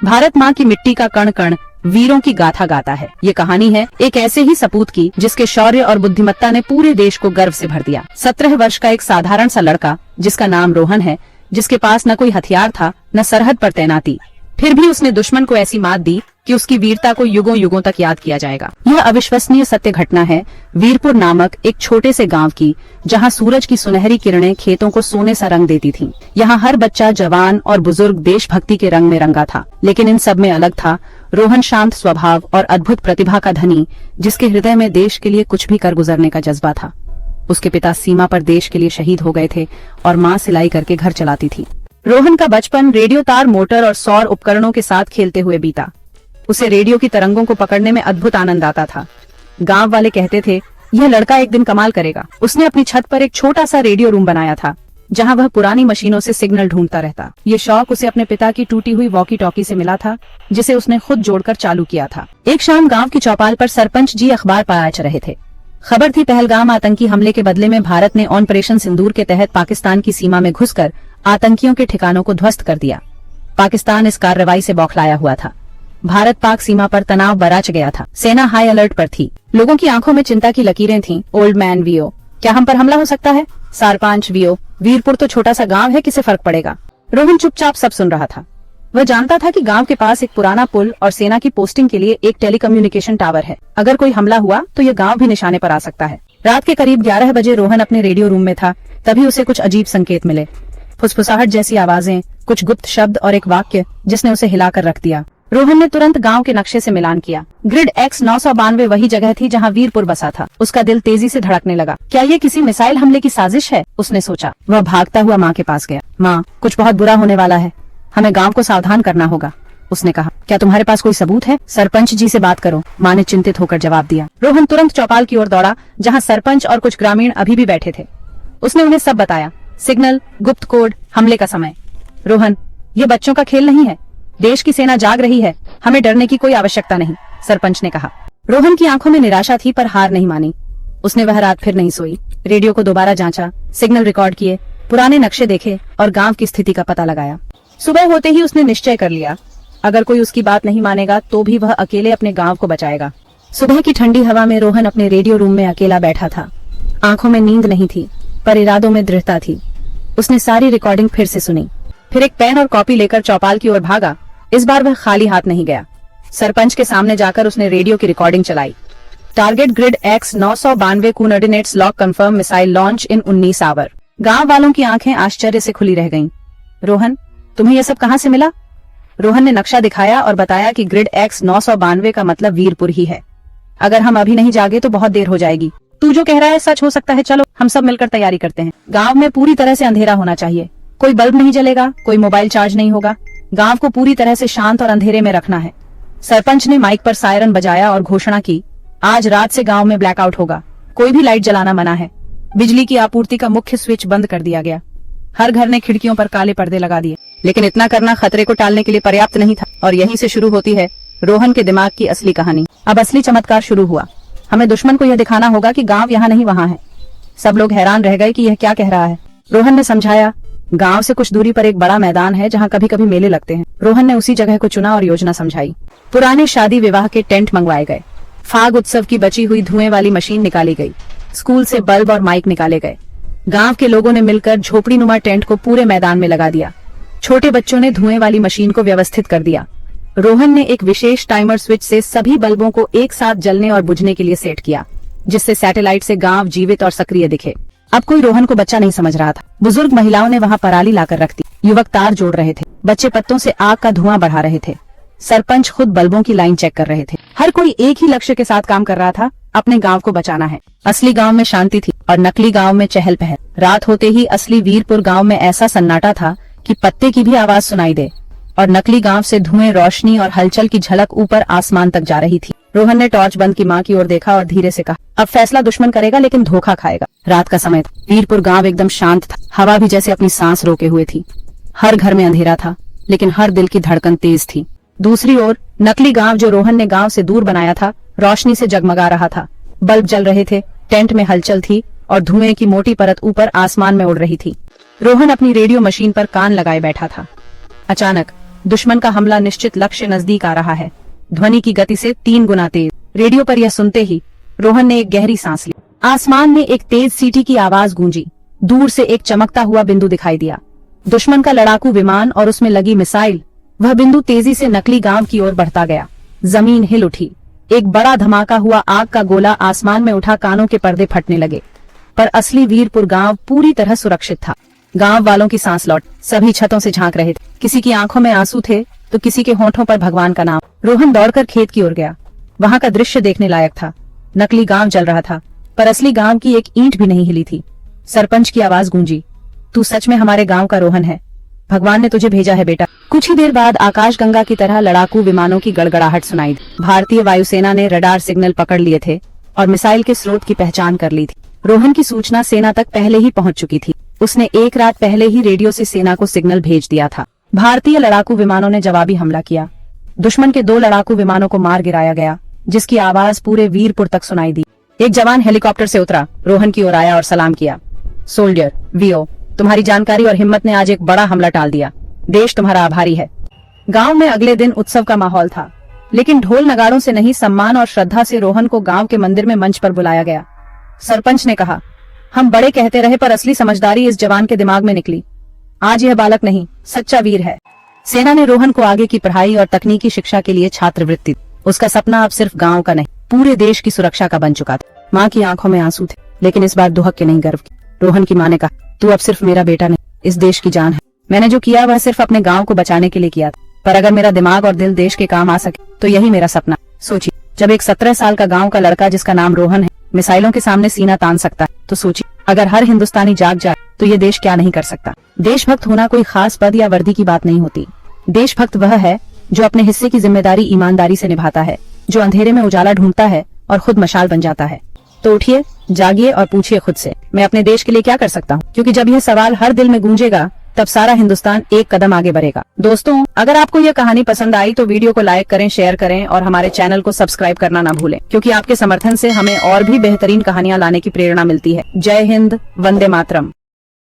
भारत माँ की मिट्टी का कण कण वीरों की गाथा गाता है। ये कहानी है एक ऐसे ही सपूत की जिसके शौर्य और बुद्धिमत्ता ने पूरे देश को गर्व से भर दिया। 17 वर्ष का एक साधारण सा लड़का जिसका नाम रोहन है, जिसके पास न कोई हथियार था न सरहद पर तैनाती, फिर भी उसने दुश्मन को ऐसी मात दी कि उसकी वीरता को युगों युगों तक याद किया जाएगा। यह अविश्वसनीय सत्य घटना है वीरपुर नामक एक छोटे से गांव की, जहां सूरज की सुनहरी किरणें खेतों को सोने सा रंग देती थीं। यहाँ हर बच्चा, जवान और बुजुर्ग देशभक्ति के रंग में रंगा था, लेकिन इन सब में अलग था रोहन, शांत स्वभाव और अद्भुत प्रतिभा का धनी, जिसके हृदय में देश के लिए कुछ भी कर गुजरने का जज्बा था। उसके पिता सीमा पर देश के लिए शहीद हो गए थे और माँ सिलाई करके घर चलाती थी। रोहन का बचपन रेडियो तार, मोटर और सौर उपकरणों के साथ खेलते हुए बीता। उसे रेडियो की तरंगों को पकड़ने में अद्भुत आनंद आता था। गांव वाले कहते थे, यह लड़का एक दिन कमाल करेगा। उसने अपनी छत पर एक छोटा सा रेडियो रूम बनाया था, जहां वह पुरानी मशीनों से सिग्नल ढूंढता रहता। ये शौक उसे अपने पिता की टूटी हुई वॉकी टॉकी से मिला था, जिसे उसने खुद जोड़कर चालू किया था। एक शाम गाँव की चौपाल पर सरपंच जी अखबार पढ़ा रहे थे। खबर थी, पहलगाम आतंकी हमले के बदले में भारत ने ऑपरेशन सिंदूर के तहत पाकिस्तान की सीमा में घुसकर आतंकियों के ठिकानों को ध्वस्त कर दिया। पाकिस्तान इस कार्रवाई से बौखलाया हुआ था। भारत पाक सीमा पर तनाव बरच गया था। सेना हाई अलर्ट पर थी। लोगों की आंखों में चिंता की लकीरें थीं। ओल्ड मैन वीओ, क्या हम पर हमला हो सकता है? सरपंच वीओ, वीरपुर तो छोटा सा गांव है, किसे फर्क पड़ेगा? रोहन चुपचाप सब सुन रहा था। वह जानता था कि गांव के पास एक पुराना पुल और सेना की पोस्टिंग के लिए एक टेलीकम्युनिकेशन टावर है। अगर कोई हमला हुआ तो यह गांव भी निशाने पर आ सकता है। रात के करीब 11 बजे रोहन अपने रेडियो रूम में था, तभी उसे कुछ अजीब संकेत मिले। फुसफुसाहट जैसी आवाजें, कुछ गुप्त शब्द और एक वाक्य जिसने उसे हिलाकर रख दिया। रोहन ने तुरंत गांव के नक्शे से मिलान किया। ग्रिड X 992 वही जगह थी जहां वीरपुर बसा था। उसका दिल तेजी से धड़कने लगा। क्या ये किसी मिसाइल हमले की साजिश है? उसने सोचा। वह भागता हुआ माँ के पास गया। माँ, कुछ बहुत बुरा होने वाला है, हमें गांव को सावधान करना होगा। उसने कहा, क्या तुम्हारे पास कोई सबूत है? सरपंच जी से बात करो, माँ ने चिंतित होकर जवाब दिया। रोहन तुरंत चौपाल की ओर दौड़ा, जहाँ सरपंच और कुछ ग्रामीण अभी भी बैठे थे। उसने उन्हें सब बताया, सिग्नल, गुप्त कोड, हमले का समय। रोहन, ये बच्चों का खेल नहीं है, देश की सेना जाग रही है, हमें डरने की कोई आवश्यकता नहीं, सरपंच ने कहा। रोहन की आंखों में निराशा थी, पर हार नहीं मानी। उसने वह रात फिर नहीं सोई। रेडियो को दोबारा जांचा, सिग्नल रिकॉर्ड किए, पुराने नक्शे देखे और गांव की स्थिति का पता लगाया। सुबह होते ही उसने निश्चय कर लिया, अगर कोई उसकी बात नहीं मानेगा तो भी वह अकेले अपने गांव को बचाएगा। सुबह की ठंडी हवा में रोहन अपने रेडियो रूम में अकेला बैठा था। आंखों में नींद नहीं थी, पर इरादों में दृढ़ता थी। उसने सारी रिकॉर्डिंग फिर से सुनी, फिर एक पेन और कॉपी लेकर चौपाल की ओर भागा। इस बार वह खाली हाथ नहीं गया। सरपंच के सामने जाकर उसने रेडियो की रिकॉर्डिंग चलाई। Target grid X 992 coordinates lock confirm, missile launch in 19 hour. गांव वालों की आंखें आश्चर्य से खुली रह गईं। रोहन, तुम्हें यह सब कहां से मिला? रोहन ने नक्शा दिखाया और बताया कि ग्रिड X 992 का मतलब वीरपुर ही है। अगर हम अभी नहीं जागे तो बहुत देर हो जाएगी। तू जो कह रहा है सच हो सकता है, चलो हम सब मिलकर तैयारी करते हैं। गांव में पूरी तरह से अंधेरा होना चाहिए, कोई बल्ब नहीं जलेगा, कोई मोबाइल चार्ज नहीं होगा। गांव को पूरी तरह से शांत और अंधेरे में रखना है। सरपंच ने माइक पर सायरन बजाया और घोषणा की, आज रात से गांव में ब्लैकआउट होगा, कोई भी लाइट जलाना मना है। बिजली की आपूर्ति का मुख्य स्विच बंद कर दिया गया। हर घर ने खिड़कियों पर काले पर्दे लगा दिए। लेकिन इतना करना खतरे को टालने के लिए पर्याप्त नहीं था, और यहीं से शुरू होती है रोहन के दिमाग की असली कहानी। अब असली चमत्कार शुरू हुआ। हमें दुश्मन को यह दिखाना होगा कि गांव यहाँ नहीं वहाँ है। सब लोग हैरान रह गए कि यह क्या कह रहा है। रोहन ने समझाया, गांव से कुछ दूरी पर एक बड़ा मैदान है जहाँ कभी कभी मेले लगते हैं। रोहन ने उसी जगह को चुना और योजना समझाई। पुराने शादी विवाह के टेंट मंगवाए गए, फाग उत्सव की बची हुई धुएं वाली मशीन निकाली गई, स्कूल से बल्ब और माइक निकाले गए। गांव के लोगों ने मिलकर झोपड़ी नुमा टेंट को पूरे मैदान में लगा दिया। छोटे बच्चों ने धुएं वाली मशीन को व्यवस्थित कर दिया। रोहन ने एक विशेष टाइमर स्विच से सभी बल्बों को एक साथ जलने और बुझने के लिए सेट किया, जिससे सैटेलाइट से गांव जीवित और सक्रिय दिखे। अब कोई रोहन को बच्चा नहीं समझ रहा था। बुजुर्ग महिलाओं ने वहां पराली लाकर रख दी, युवक तार जोड़ रहे थे, बच्चे पत्तों से आग का धुआं बढ़ा रहे थे, सरपंच खुद बल्बों की लाइन चेक कर रहे थे। हर कोई एक ही लक्ष्य के साथ काम कर रहा था, अपने गांव को बचाना है। असली गांव में शांति थी और नकली गांव में चहल पहल। रात होते ही असली वीरपुर गांव में ऐसा सन्नाटा था कि पत्ते की भी आवाज सुनाई दे, और नकली गांव से धुएं, रोशनी और हलचल की झलक ऊपर आसमान तक जा रही थी। रोहन ने टॉर्च बंद की माँ की ओर देखा और धीरे से कहा, अब फैसला दुश्मन करेगा लेकिन धोखा खाएगा। रात का समय था। वीरपुर गांव एकदम शांत था। हवा भी जैसे अपनी सांस रोके हुए थी। हर घर में अंधेरा था, लेकिन हर दिल की धड़कन तेज थी। दूसरी ओर नकली गांव, जो रोहन ने गांव से दूर बनाया था, रोशनी से जगमगा रहा था। बल्ब जल रहे थे, टेंट में हलचल थी और धुएं की मोटी परत ऊपर आसमान में उड़ रही थी। रोहन अपनी रेडियो मशीन पर कान लगाए बैठा था। अचानक दुश्मन का हमला निश्चित लक्ष्य नजदीक आ रहा है। ध्वनि की गति से 3 गुना तेज। रेडियो पर यह सुनते ही रोहन ने एक गहरी सांस ली। आसमान में एक तेज सीटी की आवाज गूंजी। दूर से एक चमकता हुआ बिंदु दिखाई दिया। दुश्मन का लड़ाकू विमान और उसमें लगी मिसाइल। वह बिंदु तेजी से नकली गांव की ओर बढ़ता गया। जमीन हिल उठी। एक बड़ा धमाका हुआ। आग का गोला आसमान में उठा। कानों के पर्दे फटने लगे। पर असली वीरपुर गांव पूरी तरह सुरक्षित था। गांव वालों की सांस लौट। सभी छतों से झांक रहे थे। किसी की आंखों में आंसू थे तो किसी के होंठों पर भगवान का नाम। रोहन दौड़कर खेत की ओर गया। वहां का दृश्य देखने लायक था। नकली गांव जल रहा था पर असली गांव की एक ईंट भी नहीं हिली थी। सरपंच की आवाज गूंजी, तू सच में हमारे गांव का रोहन है। भगवान ने तुझे भेजा है बेटा। कुछ ही देर बाद आकाश गंगा की तरह लड़ाकू विमानों की गड़गड़ाहट सुनाई दी। भारतीय वायुसेना ने रडार सिग्नल पकड़ लिए थे और मिसाइल के स्रोत की पहचान कर ली थी। रोहन की सूचना सेना तक पहले ही पहुंच चुकी थी। उसने एक रात पहले ही रेडियो से सेना को सिग्नल भेज दिया था। भारतीय लड़ाकू विमानों ने जवाबी हमला किया। दुश्मन के 2 लड़ाकू विमानों को मार गिराया गया, जिसकी आवाज पूरे वीरपुर तक सुनाई दी। एक जवान हेलीकॉप्टर से उतरा, रोहन की ओर आया और सलाम किया। सोल्जर वीओ, तुम्हारी जानकारी और हिम्मत ने आज एक बड़ा हमला टाल दिया। देश तुम्हारा आभारी है। गांव में अगले दिन उत्सव का माहौल था, लेकिन ढोल नगाड़ों से नहीं, सम्मान और श्रद्धा से रोहन को गांव के मंदिर में मंच पर बुलाया गया। सरपंच ने कहा, हम बड़े कहते रहे पर असली समझदारी इस जवान के दिमाग में निकली। आज यह बालक नहीं, सच्चा वीर है। सेना ने रोहन को आगे की पढ़ाई और तकनीकी शिक्षा के लिए छात्रवृत्ति। उसका सपना अब सिर्फ गांव का नहीं, पूरे देश की सुरक्षा का बन चुका था। माँ की आंखों में आंसू थे, लेकिन इस बार दुहक के नहीं, गर्व की। रोहन की माँ ने कहा, तू अब सिर्फ मेरा बेटा नहीं, इस देश की जान है। मैंने जो किया वह सिर्फ अपने गांव को बचाने के लिए किया था, पर अगर मेरा दिमाग और दिल देश के काम आ सके तो यही मेरा सपना। सोचिए, जब एक 17 साल का गांव का लड़का जिसका नाम रोहन है मिसाइलों के सामने सीना तान सकता है, तो सोचिए अगर हर हिंदुस्तानी जाग जाए तो ये देश क्या नहीं कर सकता। देशभक्त होना कोई खास पद या वर्दी की बात नहीं होती। देशभक्त वह है जो अपने हिस्से की जिम्मेदारी ईमानदारी से निभाता है, जो अंधेरे में उजाला ढूंढता है और खुद मशाल बन जाता है। तो उठिए, जागिए और पूछिए खुद से, मैं अपने देश के लिए क्या कर सकता हूँ? क्योंकि जब यह सवाल हर दिल में गूंजेगा तब सारा हिंदुस्तान एक कदम आगे बढ़ेगा। दोस्तों, अगर आपको यह कहानी पसंद आई तो वीडियो को लाइक करें, शेयर करें और हमारे चैनल को सब्सक्राइब करना ना भूलें, क्योंकि आपके समर्थन से हमें और भी बेहतरीन कहानियां लाने की प्रेरणा मिलती है। जय हिंद, वंदे मातरम।